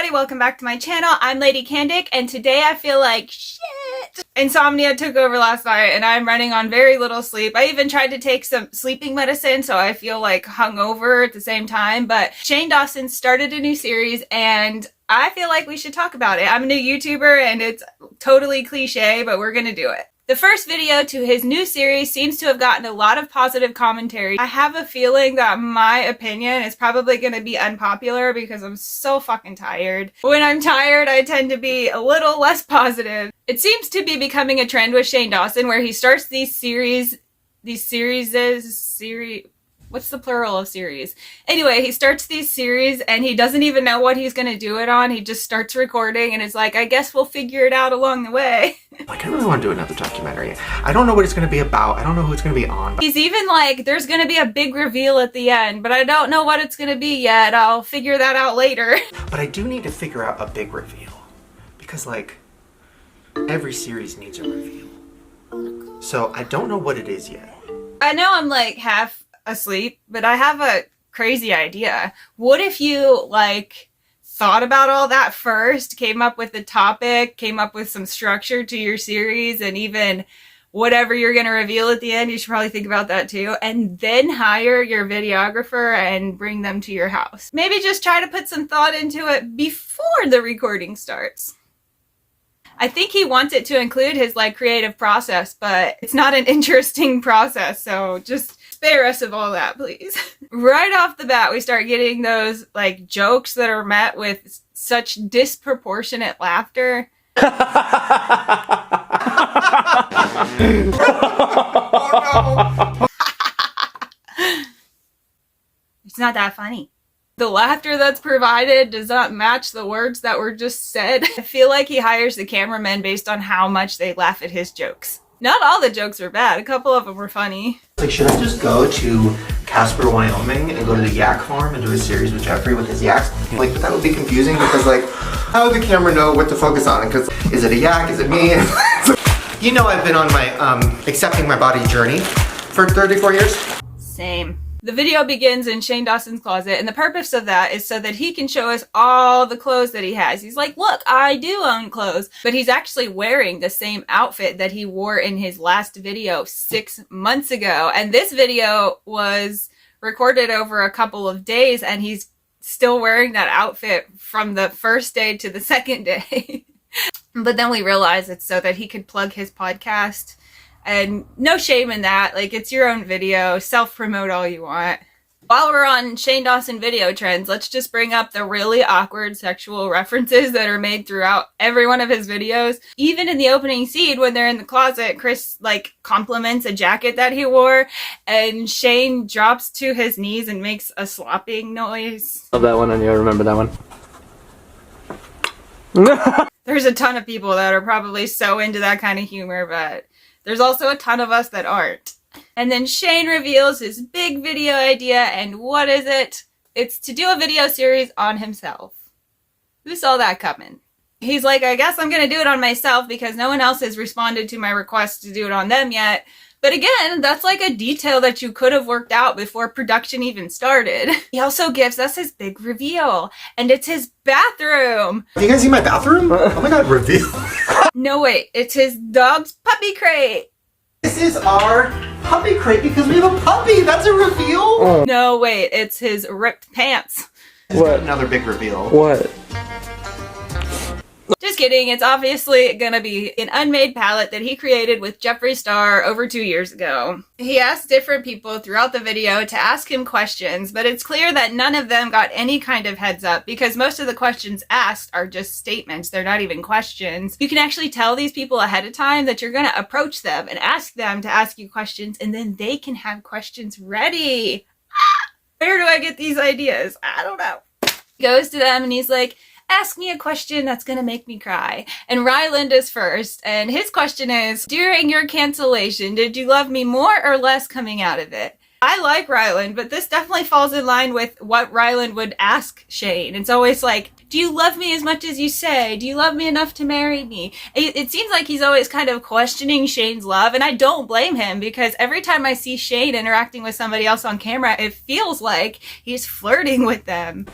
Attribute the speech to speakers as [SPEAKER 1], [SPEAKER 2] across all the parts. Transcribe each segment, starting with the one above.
[SPEAKER 1] everybody, welcome back to my channel. I'm Lady Candic, and today I feel like shit. Insomnia took over last night and I'm running on very little sleep. I even tried to take some sleeping medicine so I feel like hungover at the same time, but Shane Dawson started a new series and I feel like we should talk about it. I'm a new YouTuber and it's totally cliche, but we're gonna do it. The first video to his new series seems to have gotten a lot of positive commentary. I have a feeling that my opinion is probably going to be unpopular because I'm so fucking tired. When I'm tired, I tend to be a little less positive. It seems to be becoming a trend with Shane Dawson where he starts what's the plural of series? Anyway, he starts these series and he doesn't even know what he's going to do it on. He just starts recording and it's like, I guess we'll figure it out along the way.
[SPEAKER 2] Like, I really want to do another documentary. I don't know what it's going to be about. I don't know who it's going to be on.
[SPEAKER 1] He's even like, there's going to be a big reveal at the end, but I don't know what it's going to be yet. I'll figure that out later.
[SPEAKER 2] But I do need to figure out a big reveal. Because, like, every series needs a reveal. So I don't know what it is yet.
[SPEAKER 1] I know I'm like half asleep, but I have a crazy idea. What if you like thought about all that first, came up with the topic, came up with some structure to your series, and even whatever you're going to reveal at the end, you should probably think about that too, and then hire your videographer and bring them to your house. Maybe just try to put some thought into it before the recording starts. I think he wants it to include his like creative process, but it's not an interesting process, so just spare us of all that, please. Right off the bat, we start getting those like jokes that are met with such disproportionate laughter.
[SPEAKER 2] Oh no!
[SPEAKER 1] It's not that funny. The laughter that's provided does not match the words that were just said. I feel like he hires the cameramen based on how much they laugh at his jokes. Not all the jokes were bad. A couple of them were funny.
[SPEAKER 2] Like, should I just go to Casper, Wyoming and go to the yak farm and do a series with Jeffrey with his yaks? Like, that would be confusing because, like, how would the camera know what to focus on? Because is it a yak? Is it me? You know, I've been on my accepting my body journey for 34 years.
[SPEAKER 1] Same. The video begins in Shane Dawson's closet, and the purpose of that is so that he can show us all the clothes that he has. He's like, look, I do own clothes, but he's actually wearing the same outfit that he wore in his last video 6 months ago. And this video was recorded over a couple of days, and he's still wearing that outfit from the first day to the second day. But then we realized it's so that he could plug his podcast. And no shame in that, like, it's your own video, self-promote all you want. While we're on Shane Dawson video trends, let's just bring up the really awkward sexual references that are made throughout every one of his videos. Even in the opening scene when they're in the closet, Chris, like, compliments a jacket that he wore, and Shane drops to his knees and makes a slopping noise.
[SPEAKER 3] Love that one, and you'll remember that one.
[SPEAKER 1] There's a ton of people that are probably so into that kind of humor, but there's also a ton of us that aren't. And then Shane reveals his big video idea, and what is it? It's to do a video series on himself. Who saw that coming? He's like, I guess I'm gonna do it on myself because no one else has responded to my request to do it on them yet. But again, that's like a detail that you could have worked out before production even started. He also gives us his big reveal, and it's his bathroom.
[SPEAKER 2] Have you guys seen my bathroom? Oh my god, reveal.
[SPEAKER 1] No, wait, it's his dog's puppy crate.
[SPEAKER 2] This is our puppy crate because we have a puppy. That's a reveal.
[SPEAKER 3] Oh.
[SPEAKER 1] No, wait, it's his ripped pants.
[SPEAKER 2] What? Another big reveal.
[SPEAKER 3] What?
[SPEAKER 1] Just kidding, it's obviously gonna be an unmade pallet that he created with Jeffree Star over 2 years ago. He asked different people throughout the video to ask him questions, but it's clear that none of them got any kind of heads up because most of the questions asked are just statements. They're not even questions. You can actually tell these people ahead of time that you're gonna approach them and ask them to ask you questions, and then they can have questions ready. Where do I get these ideas? I don't know. He goes to them and he's like, ask me a question that's gonna make me cry. And Ryland is first, and his question is, during your cancellation, did you love me more or less coming out of it? I like Ryland, but this definitely falls in line with what Ryland would ask Shane. It's always like, do you love me as much as you say? Do you love me enough to marry me? It seems like he's always kind of questioning Shane's love, and I don't blame him because every time I see Shane interacting with somebody else on camera, it feels like he's flirting with them.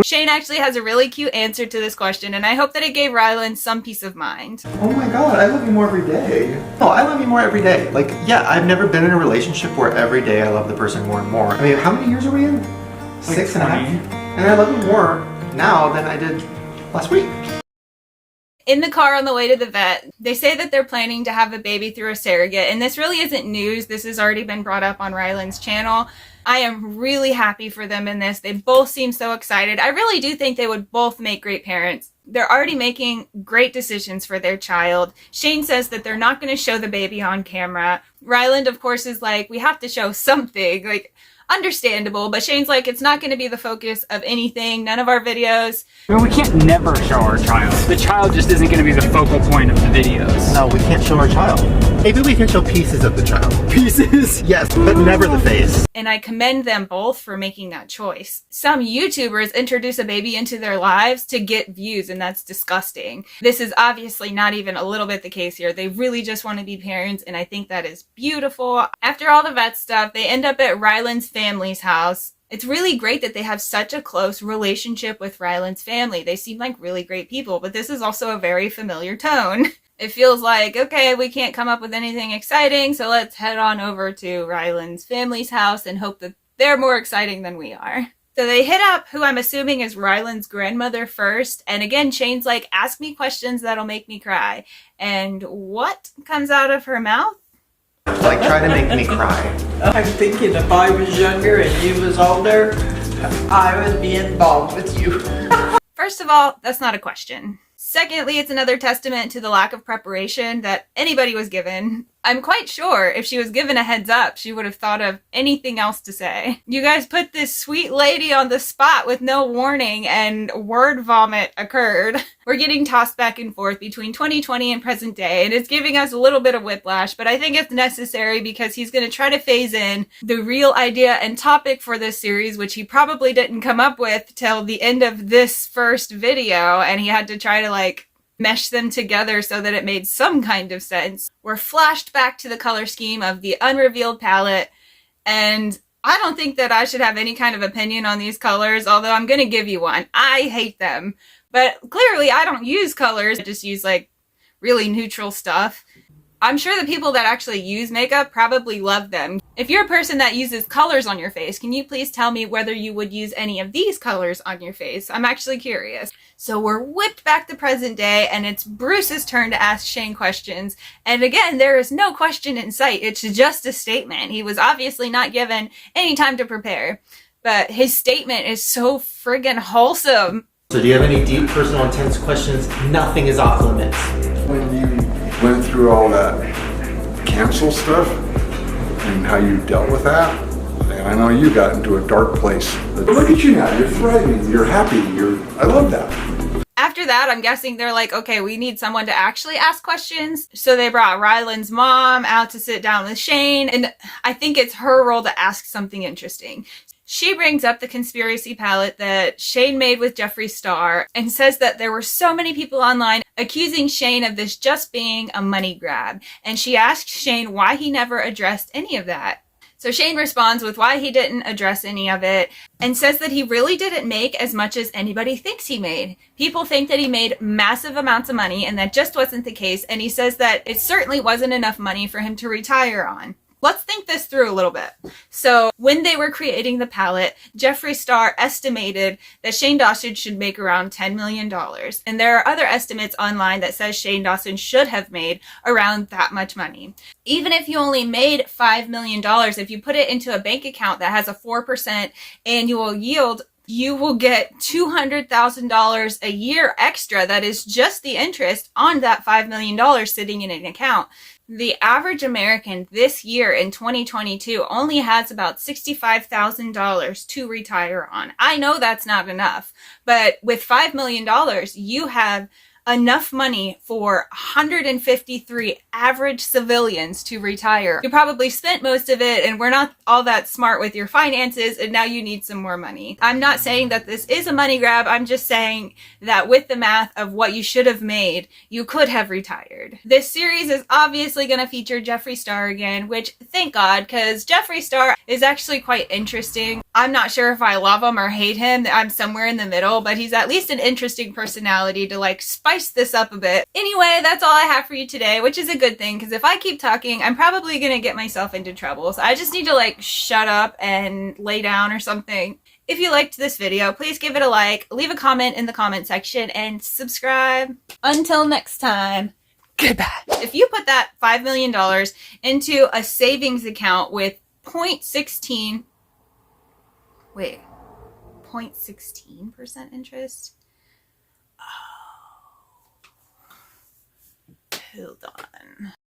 [SPEAKER 1] Shane actually has a really cute answer to this question, and I hope that it gave Ryland some peace of mind.
[SPEAKER 2] Oh my god, I love you more every day. No, I love you more every day. Like, yeah, I've never been in a relationship where every day I love the person more and more. I mean, how many years are we in?
[SPEAKER 4] Like
[SPEAKER 2] 6 and a
[SPEAKER 4] 20.
[SPEAKER 2] half. And I love you more now than I did last week.
[SPEAKER 1] In the car on the way to the vet, they say that they're planning to have a baby through a surrogate, and this really isn't news. This has already been brought up on Ryland's channel. I am really happy for them in this. They both seem so excited. I really do think they would both make great parents. They're already making great decisions for their child. Shane says that they're not going to show the baby on camera. Ryland, of course, is like, we have to show something. Like, understandable, but Shane's like, it's not going to be the focus of anything, none of our videos.
[SPEAKER 4] I mean, we can't never show our child. The child just isn't going to be the focal point of the videos.
[SPEAKER 2] No, we can't show our child. Maybe we can show pieces of the child.
[SPEAKER 4] Pieces?
[SPEAKER 2] Yes, but never the face.
[SPEAKER 1] And I commend them both for making that choice. Some YouTubers introduce a baby into their lives to get views, and that's disgusting. This is obviously not even a little bit the case here. They really just want to be parents, and I think that is beautiful. After all the vet stuff, they end up at Ryland's family's house. It's really great that they have such a close relationship with Ryland's family. They seem like really great people, but this is also a very familiar tone. It feels like, okay, we can't come up with anything exciting, so let's head on over to Ryland's family's house and hope that they're more exciting than we are. So they hit up who I'm assuming is Ryland's grandmother first, and again, Shane's like, ask me questions that'll make me cry. And what comes out of her mouth?
[SPEAKER 2] Like, try to make me cry.
[SPEAKER 5] I'm thinking if I was younger and you was older, I would be involved with you.
[SPEAKER 1] First of all, that's not a question. Secondly, it's another testament to the lack of preparation that anybody was given. I'm quite sure if she was given a heads up, she would have thought of anything else to say. You guys put this sweet lady on the spot with no warning, and word vomit occurred. We're getting tossed back and forth between 2020 and present day, and it's giving us a little bit of whiplash, but I think it's necessary because he's going to try to phase in the real idea and topic for this series, which he probably didn't come up with till the end of this first video, and he had to try to mesh them together so that it made some kind of sense. We're flashed back to the color scheme of the unrevealed palette, and I don't think that I should have any kind of opinion on these colors, although I'm gonna give you one. I hate them, but clearly I don't use colors. I just use really neutral stuff. I'm sure the people that actually use makeup probably love them. If you're a person that uses colors on your face, can you please tell me whether you would use any of these colors on your face? I'm actually curious. So we're whipped back to present day, and it's Bruce's turn to ask Shane questions. And again, there is no question in sight. It's just a statement. He was obviously not given any time to prepare. But his statement is so friggin' wholesome.
[SPEAKER 2] So do you have any deep, personal, intense questions? Nothing is off limits.
[SPEAKER 6] When you went through all that cancel stuff and how you dealt with that, and I know you got into a dark place. But look at you now, you're thriving, you're happy, I love that.
[SPEAKER 1] After that, I'm guessing they're like, okay, we need someone to actually ask questions. So they brought Ryland's mom out to sit down with Shane, and I think it's her role to ask something interesting. She brings up the conspiracy palette that Shane made with Jeffree Star and says that there were so many people online accusing Shane of this just being a money grab. And she asks Shane why he never addressed any of that. So Shane responds with why he didn't address any of it and says that he really didn't make as much as anybody thinks he made. People think that he made massive amounts of money, and that just wasn't the case. And he says that it certainly wasn't enough money for him to retire on. Let's think this through a little bit. So when they were creating the palette, Jeffree Star estimated that Shane Dawson should make around $10 million. And there are other estimates online that says Shane Dawson should have made around that much money. Even if you only made $5 million, if you put it into a bank account that has a 4% annual yield, you will get $200,000 a year extra. That is just the interest on that $5 million sitting in an account. The average American this year in 2022 only has about $65,000 to retire on. I know that's not enough, but with $5 million, you have enough money for 153 average civilians to retire. You probably spent most of it and we're not all that smart with your finances and now you need some more money. I'm not saying that this is a money grab. I'm just saying that with the math of what you should have made, you could have retired. This series is obviously going to feature Jeffree Star again, which thank God, because Jeffree Star is actually quite interesting. I'm not sure if I love him or hate him. I'm somewhere in the middle, but he's at least an interesting personality to like spice this up a bit. Anyway, that's all I have for you today, which is a good thing because if I keep talking, I'm probably gonna get myself into trouble. So I just need to like shut up and lay down or something. If you liked this video, please give it a like, leave a comment in the comment section, and subscribe. Until next time, goodbye. If you put that $5 million into a savings account with 0.16% interest? Oh. Hold on.